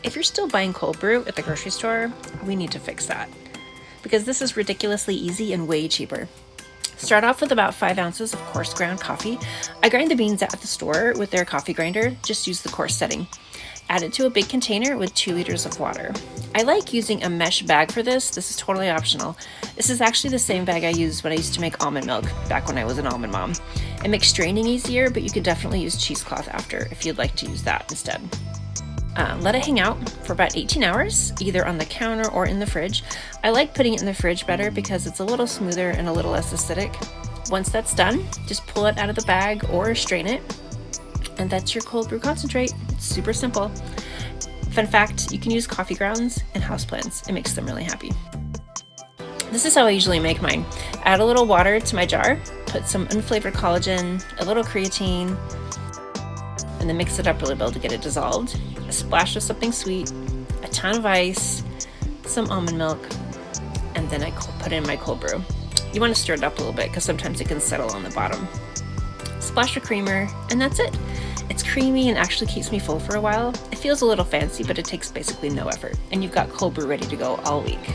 if you're still buying cold brew at the grocery store, we need to fix that, because this is ridiculously easy and way cheaper. Start off with about 5 ounces of coarse ground coffee. I grind the beans at the store with their coffee grinder, just use the coarse setting. Add it to a big container with 2 liters of water. I like using a mesh bag for this. This is totally optional. This is actually the same bag I used when I used to make almond milk back when I was an almond mom. It makes straining easier, but you could definitely use cheesecloth after if you'd like to use that instead. Let it hang out for about 18 hours, either on the counter or in the fridge. I like putting it in the fridge better because it's a little smoother and a little less acidic. Once that's done, just pull it out of the bag or strain it, and that's your cold brew concentrate. It's super simple. Fun fact, you can use coffee grounds and houseplants. It makes them really happy. This is how I usually make mine. Add a little water to my jar, put some unflavored collagen, a little creatine, and then mix it up really well to get it dissolved. A splash of something sweet, a ton of ice, some almond milk, and then I put in my cold brew. You want to stir it up a little bit because sometimes it can settle on the bottom. Splash of creamer, and that's it. It's creamy and actually keeps me full for a while. It feels a little fancy, but it takes basically no effort, and you've got cold brew ready to go all week.